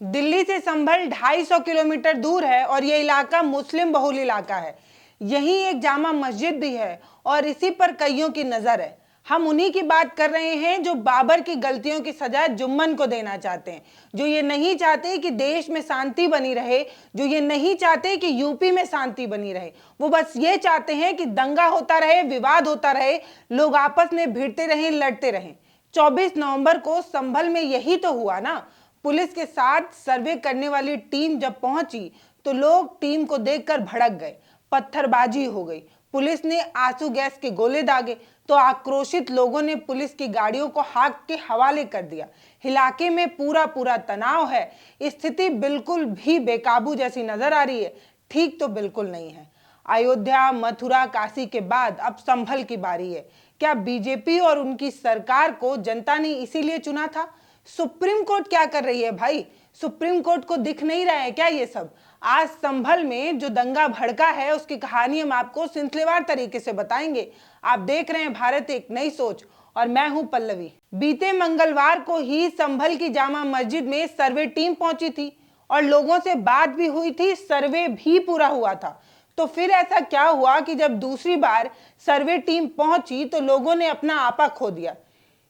दिल्ली से संभल 250 किलोमीटर दूर है और यह इलाका मुस्लिम बहुल इलाका है। यहीं एक जामा मस्जिद भी है और इसी पर कईयों की नज़र है। हम उन्हीं की बात कर रहे हैं जो बाबर की गलतियों की सजा जुम्मन को देना चाहते हैं, जो ये नहीं चाहते कि देश में शांति बनी रहे, जो ये नहीं चाहते कि यूपी में शांति बनी रहे। वो बस ये चाहते हैं कि दंगा होता रहे, विवाद होता रहे, लोग आपस में भिड़ते रहें, लड़ते रहें। 24 नवंबर को संभल में यही तो हुआ ना। पुलिस के साथ सर्वे करने वाली टीम जब पहुंची तो लोग टीम को देखकर भड़क गए, पत्थरबाजी हो गई, पुलिस ने आंसू गैस के गोले दागे तो आक्रोशित लोगों ने पुलिस की गाड़ियों को आग के हवाले कर दिया। इलाके में पूरा तनाव है। स्थिति बिल्कुल भी बेकाबू जैसी नजर आ रही है। ठीक तो बिल्कुल नहीं है। अयोध्या, मथुरा, काशी के बाद अब संभल की बारी है। क्या बीजेपी और उनकी सरकार को जनता ने इसीलिए चुना था? सुप्रीम कोर्ट क्या कर रही है भाई? सुप्रीम कोर्ट को दिख नहीं रहा है क्या ये सब? आज संभल में जो दंगा भड़का है उसकी कहानी हम आपको सिलसिलेवार तरीके से बताएंगे। आप देख रहे हैं भारत एक नई सोच और मैं हूं पल्लवी। बीते मंगलवार को ही संभल की जामा मस्जिद में सर्वे टीम पहुंची थी और लोगों से बात भी हुई थी, सर्वे भी पूरा हुआ था। तो फिर ऐसा क्या हुआ कि जब दूसरी बार सर्वे टीम पहुंची तो लोगों ने अपना आपा खो दिया?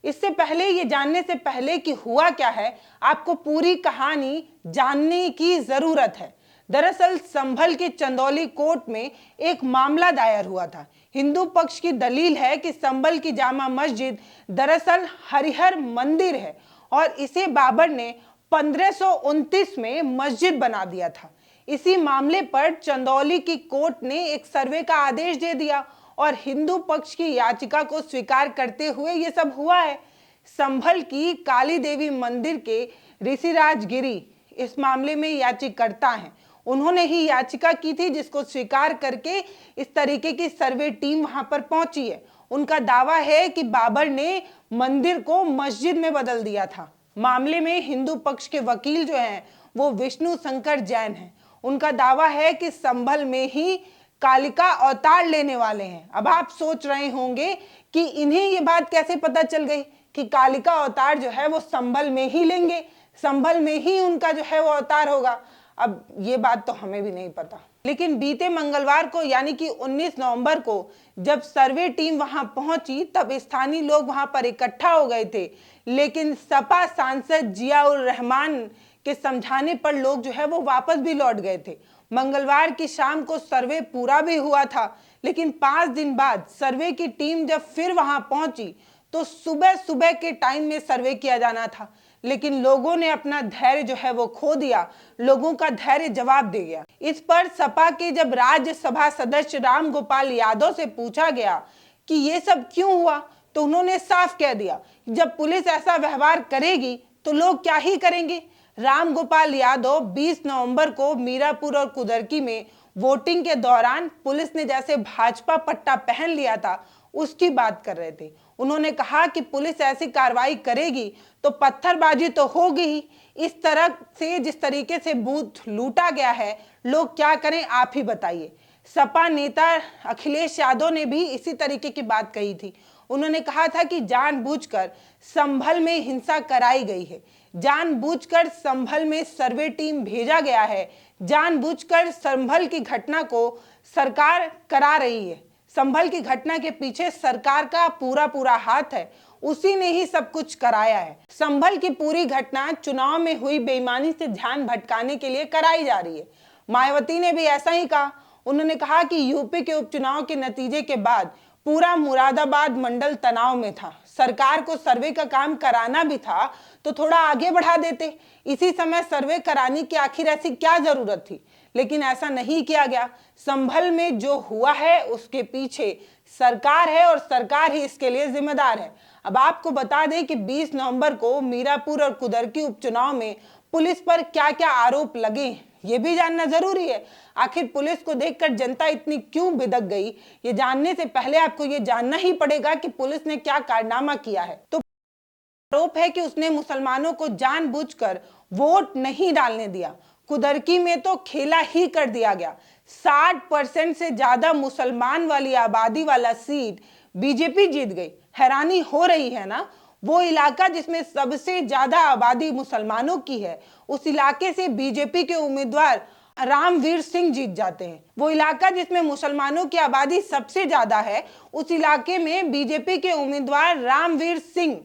इससे पहले, ये जानने से पहले कि हुआ क्या है, आपको पूरी कहानी जानने की जरूरत है। दरअसल संभल के चंदौली कोर्ट में एक मामला दायर हुआ था। हिंदू पक्ष की दलील है कि संभल की जामा मस्जिद दरअसल हरिहर मंदिर है और इसे बाबर ने 1529 में मस्जिद बना दिया था। इसी मामले पर चंदौली की कोर्ट ने एक सर्वे का आदेश दे दिया और हिंदू पक्ष की याचिका को स्वीकार करते हुए ये सब हुआ है। संभल की काली देवी मंदिर के ऋषिराज गिरी इस मामले में याचिकाकर्ता हैं। उन्होंने ही याचिका की थी जिसको स्वीकार करके इस तरीके की सर्वे टीम वहां पर पहुंची है। उनका दावा है कि बाबर ने मंदिर को मस्जिद में बदल दिया था। मामले में हिंदू पक्ष के वकील जो हैं वो विष्णु शंकर जैन हैं। उनका दावा है कि संभल में ही कालिका अवतार लेने वाले हैं। अब आप सोच रहे होंगे कि इन्हें ये बात कैसे पता चल गई कि कालिका अवतार जो है वो संभल में ही लेंगे, संभल में ही उनका जो है वो अवतार होगा। अब ये बात तो हमें भी नहीं पता। लेकिन बीते मंगलवार को यानी कि 19 नवंबर को जब सर्वे टीम वहां पहुंची तब स्थानीय लोग वहां पर इकट्ठा हो गए थे। लेकिन सपा सांसद जियाउर रहमान के समझाने पर लोग जो है वो वापस भी लौट गए थे। मंगलवार की शाम को सर्वे पूरा भी हुआ था, लेकिन 5 दिन बाद सर्वे की टीम जब फिर वहां पहुंची तो सुबह सुबह के टाइम में सर्वे किया जाना था। लेकिन लोगों ने अपना धैर्य जो है वो खो दिया। लोगों का धैर्य जवाब दे गया। इस पर सपा के जब राज्यसभा सदस्य राम गोपाल यादव से पूछा गया कि ये सब क्यों हुआ तो उन्होंने साफ कह दिया, जब पुलिस ऐसा व्यवहार करेगी तो लोग क्या ही करेंगे। राम गोपाल यादव 20 नवंबर को मीरापुर और कुदरकी में वोटिंग के दौरान पुलिस ने जैसे भाजपा पट्टा पहन लिया था उसकी बात कर रहे थे। उन्होंने कहा कि पुलिस ऐसी कार्रवाई करेगी तो पत्थरबाजी तो होगी ही। इस तरह से जिस तरीके से बूथ लूटा गया है, लोग क्या करें आप ही बताइए। सपा नेता अखिलेश यादव ने भी इसी तरीके की बात कही थी। उन्होंने कहा था कि जानबूझकर संभल में हिंसा कराई गई है, जानबूझकर संभल में सर्वे टीम भेजा गया है, जानबूझकर संभल की घटना को सरकार करा रही है। संभल की घटना के पीछे सरकार का पूरा हाथ है, उसी ने ही सब कुछ कराया है। संभल की पूरी घटना चुनाव में हुई बेईमानी से ध्यान भटकाने के लिए कराई जा रही है। मायावती ने भी ऐसा ही कहा। उन्होंने कहा कि यूपी के उपचुनाव के नतीजे के बाद पूरा मुरादाबाद मंडल तनाव में था। सरकार को सर्वे का काम कराना भी था तो थोड़ा आगे बढ़ा देते। इसी समय सर्वे कराने की आखिर ऐसी क्या जरूरत थी? लेकिन ऐसा नहीं किया गया। संभल में जो हुआ है उसके पीछे सरकार है और सरकार ही इसके लिए जिम्मेदार है। अब आपको बता दें कि 20 नवंबर को मीरापुर और कुदरकी उपचुनाव में पुलिस पर क्या क्या आरोप लगे ये भी जानना जरूरी है। आखिर पुलिस को देखकर जनता इतनी क्यों बिदक गई, ये जानने से पहले आपको ये जानना ही पड़ेगा कि पुलिस ने क्या कारनामा किया है। तो आरोप है कि उसने मुसलमानों को जानबूझकर वोट नहीं डालने दिया। कुदरकी में तो खेला ही कर दिया गया। 60% से ज्यादा मुसलमान वाली आबादी वाला सीट बीजेपी जीत गई। हैरानी हो रही है ना? वो इलाका जिसमें सबसे ज्यादा आबादी मुसलमानों की है, उस इलाके से बीजेपी के उम्मीदवार रामवीर सिंह जीत जाते हैं। वो इलाका जिसमें मुसलमानों की आबादी सबसे ज्यादा है, उस इलाके में बीजेपी के उम्मीदवार रामवीर सिंह,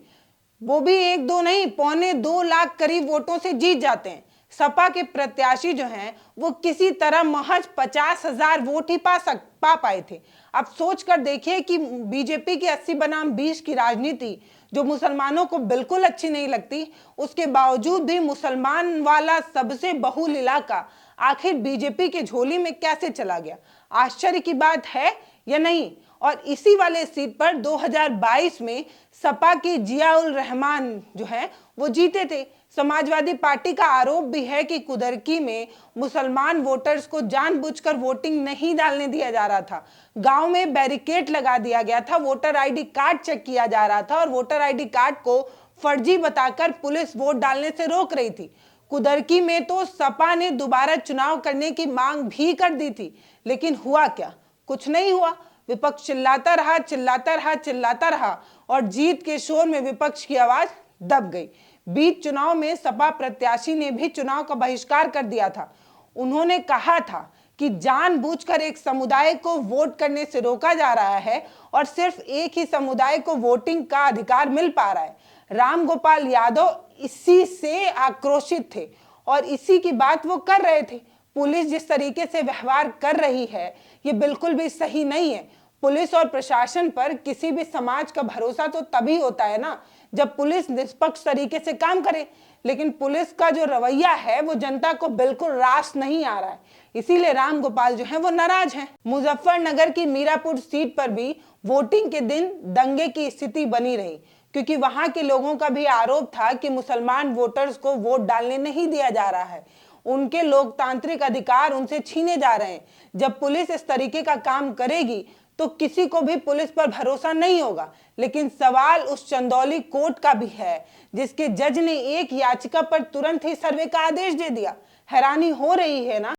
वो भी 1-2 नहीं, 2.25 लाख करीब वोटों से जीत जाते हैं। सपा के प्रत्याशी जो हैं वो किसी तरह महज 50,000 वोट ही पा पाए थे। अब सोच कर देखिए कि बीजेपी की 80 बनाम 20 की राजनीति जो मुसलमानों को बिल्कुल अच्छी नहीं लगती, उसके बावजूद भी मुसलमान वाला सबसे बहुल इलाका आखिर बीजेपी के झोली में कैसे चला गया? आश्चर्य की बात है या नहीं? और इसी वाले सीट पर 2022 में सपा के जियाउल रहमान जो है वो जीते थे। समाजवादी पार्टी का आरोप भी है कि कुदरकी में मुसलमान वोटर्स को जानबूझकर वोटिंग नहीं डालने दिया जा रहा था। गांव में बैरिकेड लगा दिया गया था, वोटर आईडी कार्ड चेक किया जा रहा था और वोटर आईडी कार्ड को फर्जी बताकर पुलिस वोट डालने से रोक रही थी। कुदरकी में तो सपा ने दोबारा चुनाव करने की मांग भी कर दी थी, लेकिन हुआ क्या? कुछ नहीं हुआ। विपक्ष चिल्लाता रहा, चिल्लाता रहा, चिल्लाता रहा और जीत के शोर में विपक्ष की आवाज दब गई। बीच चुनाव में सपा प्रत्याशी ने भी चुनाव का बहिष्कार कर दिया था। उन्होंने कहा था कि जानबूझकर एक समुदाय को वोट करने से रोका जा रहा है और सिर्फ एक ही समुदाय को वोटिंग का अधिकार मिल पा रहा है। रामगोपाल यादव इसी से आक्रोशित थे और इसी की बात वो कर रहे थे। पुलिस जिस तरीके से व्यवहार कर रही है ये बिल्कुल भी सही नहीं है। पुलिस और प्रशासन पर किसी भी समाज का भरोसा तो तभी होता है ना जब पुलिस निष्पक्ष तरीके से काम करे, लेकिन पुलिस का जो रवैया है वो जनता को बिल्कुल रास नहीं आ रहा है। इसीलिए रामगोपाल जो है वो नाराज हैं। मुजफ्फरनगर की मीरापुर सीट पर भी वोटिंग के दिन दंगे की स्थिति बनी रही, क्योंकि वहां के लोगों का भी आरोप था कि मुसलमान वोटर्स को वोट डालने नहीं दिया जा रहा है, उनके लोकतांत्रिक अधिकार उनसे छीने जा रहे हैं। जब पुलिस इस तरीके का काम करेगी तो किसी को भी पुलिस पर भरोसा नहीं होगा। लेकिन सवाल उस चंदौली कोर्ट का भी है जिसके जज ने एक याचिका पर तुरंत ही सर्वे का आदेश दे दिया। हैरानी हो रही है ना